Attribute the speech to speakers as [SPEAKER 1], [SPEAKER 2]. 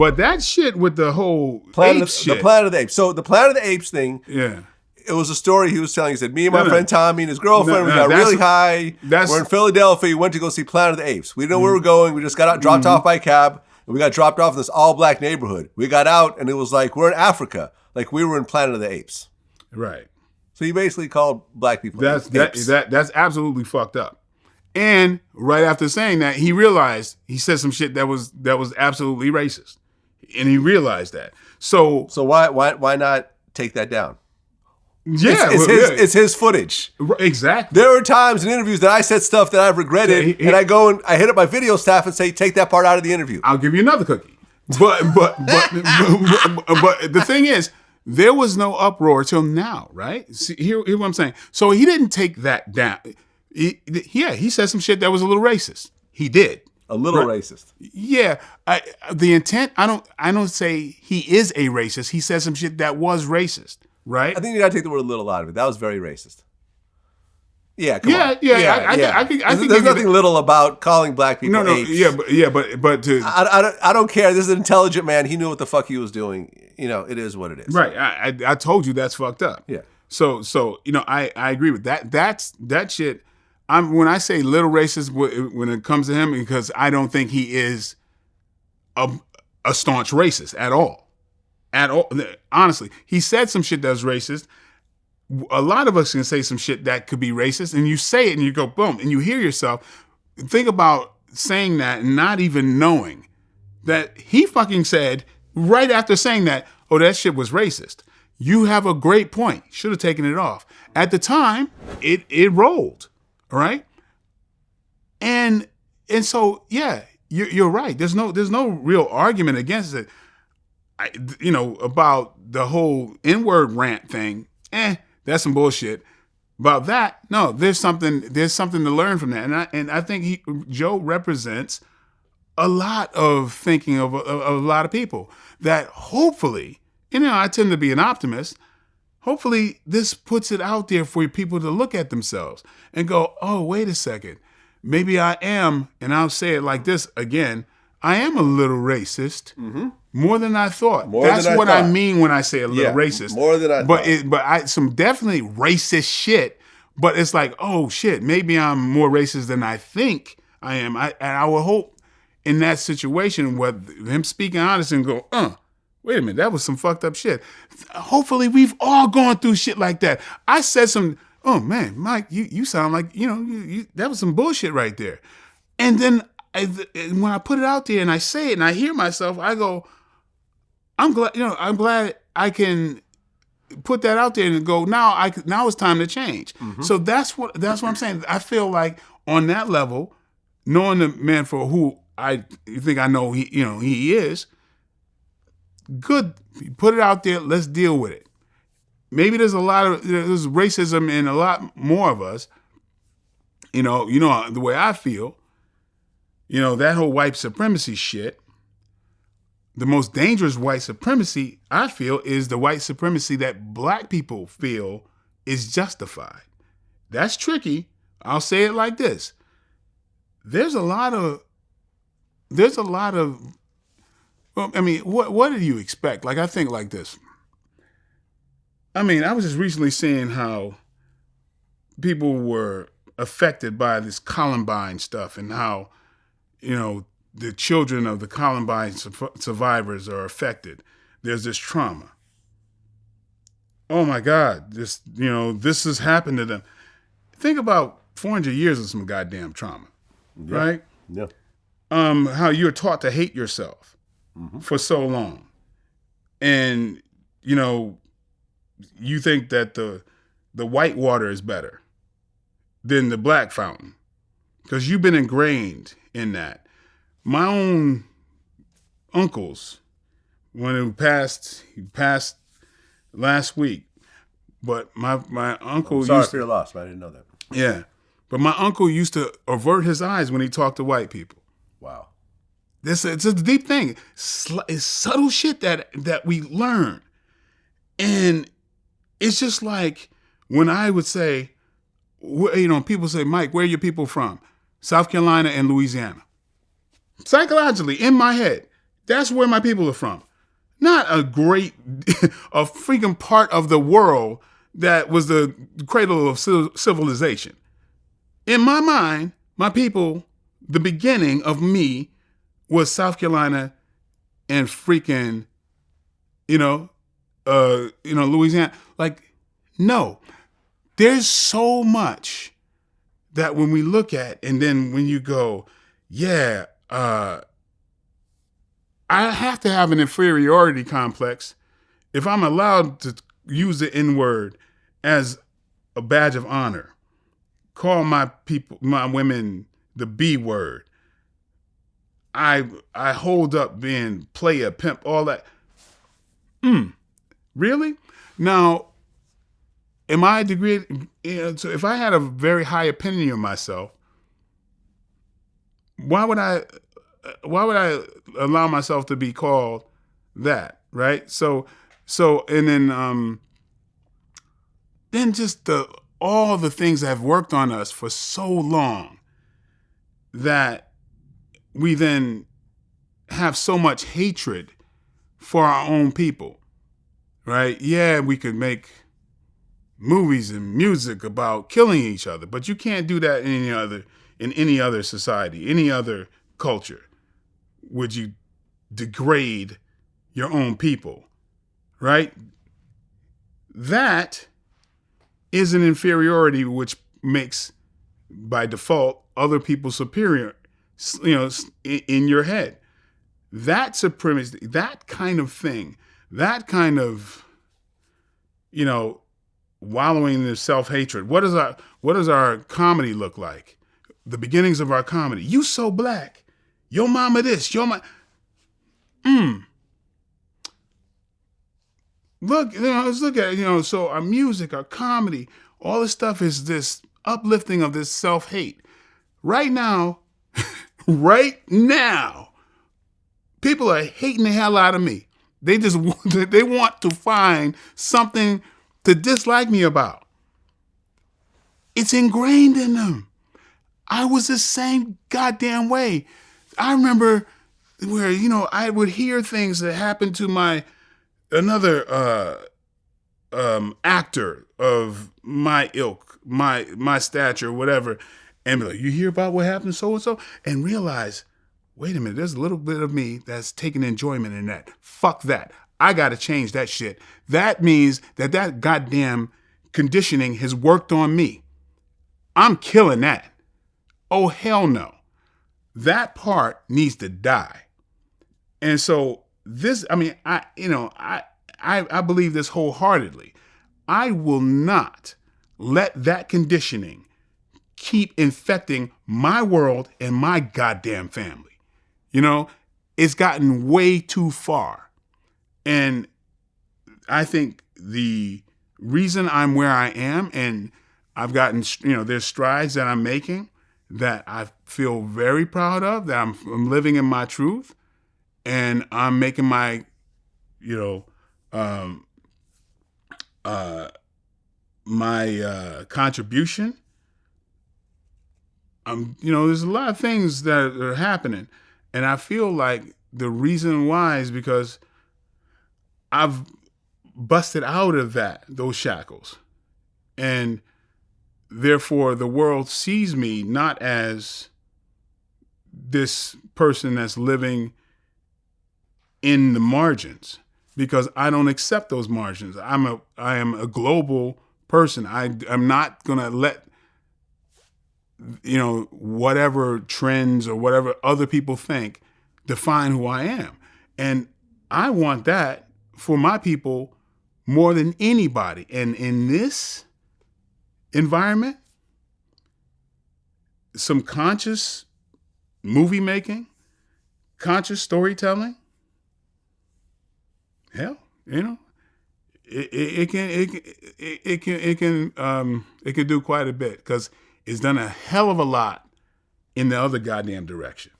[SPEAKER 1] But that shit with the whole
[SPEAKER 2] The Planet of the Apes. So the Planet of the Apes thing.
[SPEAKER 1] Yeah.
[SPEAKER 2] It was a story he was telling. He said, me and my friend Tommy and his girlfriend, we got really high. We're in Philadelphia. We went to go see Planet of the Apes. We didn't know where we were going. We just got out, dropped off by cab. And we got dropped off in this all-black neighborhood. We got out, and it was like, we're in Africa. Like, we were in Planet of the Apes.
[SPEAKER 1] Right.
[SPEAKER 2] So he basically called black people apes.
[SPEAKER 1] That's absolutely fucked up. And right after saying that, he realized, he said some shit that was absolutely racist. And he realized that. So
[SPEAKER 2] why not take that down?
[SPEAKER 1] Yeah,
[SPEAKER 2] it's his footage.
[SPEAKER 1] Exactly.
[SPEAKER 2] There are times in interviews that I said stuff that I've regretted, and I go and I hit up my video staff and say, take that part out of the interview.
[SPEAKER 1] I'll give you another cookie. But the thing is, there was no uproar till now, right? See, here what I'm saying. So he didn't take that down. He said some shit that was a little racist. He did.
[SPEAKER 2] A little racist.
[SPEAKER 1] Yeah. The intent, I don't say he is a racist. He said some shit that was racist. Right?
[SPEAKER 2] I think you got to take the word little out of it. That was very racist. Yeah, come on.
[SPEAKER 1] I think
[SPEAKER 2] there's nothing little about calling black people apes.
[SPEAKER 1] But
[SPEAKER 2] I don't care. This is an intelligent man. He knew what the fuck he was doing. You know, it is what it is.
[SPEAKER 1] Right. I told you that's fucked up.
[SPEAKER 2] Yeah.
[SPEAKER 1] So I agree with that. That shit. When I say little racist when it comes to him, because I don't think he is a staunch racist at all. At all, honestly, he said some shit that's racist. A lot of us can say some shit that could be racist, and you say it and you go boom, and you hear yourself. Think about saying that and not even knowing that he fucking said right after saying that, oh, that shit was racist. You have a great point. Should have taken it off. At the time, it rolled, all right? And so yeah, you're right. There's no real argument against it. About the whole N-word rant thing, that's some bullshit. About that, no, there's something to learn from that, and I think Joe represents a lot of thinking of a lot of people that hopefully, I tend to be an optimist. Hopefully, this puts it out there for people to look at themselves and go, oh, wait a second, maybe I am, and I'll say it like this again. I am a little racist, more than I thought. That's what I mean when I say a little racist.
[SPEAKER 2] More than I thought.
[SPEAKER 1] But some definitely racist shit. But it's like, oh shit, maybe I'm more racist than I think I am. And I would hope in that situation with him speaking honest and go, wait a minute, that was some fucked up shit. Hopefully we've all gone through shit like that. I said some, oh man, Mike, you sound like, that was some bullshit right there. And then when I put it out there and I say it and I hear myself, I go, I'm glad I can put that out there and go, now it's time to change. Mm-hmm. So that's what I'm saying. I feel like on that level, knowing the man for who I think I know he is, good. Put it out there. Let's deal with it. Maybe there's there's racism in a lot more of us. The way I feel. That whole white supremacy shit, the most dangerous white supremacy, I feel, is the white supremacy that black people feel is justified. That's tricky. I'll say it like this. There's a lot of, well, I mean, what do you expect? Like, I think like this. I mean, I was just recently seeing how people were affected by this Columbine stuff and how, the children of the Columbine survivors are affected. There's this trauma. Oh my God, this has happened to them. Think about 400 years of some goddamn trauma, right?
[SPEAKER 2] Yeah.
[SPEAKER 1] How you're taught to hate yourself for so long. And, you think that the white water is better than the black fountain because you've been ingrained in that. My own uncles, when he passed last week, but my uncle
[SPEAKER 2] sorry for your loss, but I didn't know that.
[SPEAKER 1] Yeah, but my uncle used to avert his eyes when he talked to white people.
[SPEAKER 2] Wow.
[SPEAKER 1] It's a deep thing. It's subtle shit that we learn. And it's just like when I would say, people say, Mike, where are your people from? South Carolina and Louisiana. Psychologically, in my head, That's where my people are from. Not a freaking part of the world that was the cradle of civilization. In my mind, my people, the beginning of me was South Carolina and freaking, Louisiana. Like, no, there's so much that when we look at, and then when you go, yeah, I have to have an inferiority complex if I'm allowed to use the N-word as a badge of honor. Call my people, my women, the B word. I hold up being player, pimp, all that. Really? Now, am I degraded? So if I had a very high opinion of myself, why would I allow myself to be called that? Right? So and then just all the things that have worked on us for so long that we then have so much hatred for our own people, right? Yeah, we could make movies and music about killing each other, but you can't do that in any other society, any other culture. Would you degrade your own people, right? That is an inferiority which makes, by default, other people superior, in your head. That supremacy, that kind of thing, that kind of, wallowing in self-hatred. What does our comedy look like? The beginnings of our comedy. You so black. Your mama this, your mama. Look, let's look at it, so our music, our comedy, all this stuff is this uplifting of this self-hate. Right now, people are hating the hell out of me. They want to find something to dislike me about. It's ingrained in them. I was the same goddamn way. I remember where, I would hear things that happened to another actor of my ilk, my stature, whatever, and be like, you hear about what happened so-and-so? And realize, wait a minute, there's a little bit of me that's taking enjoyment in that. Fuck that. I got to change that shit. That means that goddamn conditioning has worked on me. I'm killing that. Oh, hell no. That part needs to die. And so I believe this wholeheartedly. I will not let that conditioning keep infecting my world and my goddamn family. It's gotten way too far. And I think the reason I'm where I am, and I've gotten, there's strides that I'm making that I feel very proud of, that I'm living in my truth, and I'm making my, my contribution. There's a lot of things that are happening, and I feel like the reason why is because I've busted out of those shackles, and therefore the world sees me not as this person that's living in the margins, because I don't accept those margins. I am a global person. I'm not gonna let whatever trends or whatever other people think define who I am. And I want that for my people more than anybody. And in this environment, some conscious movie making, conscious storytelling, hell, it can do quite a bit, because it's done a hell of a lot in the other goddamn direction.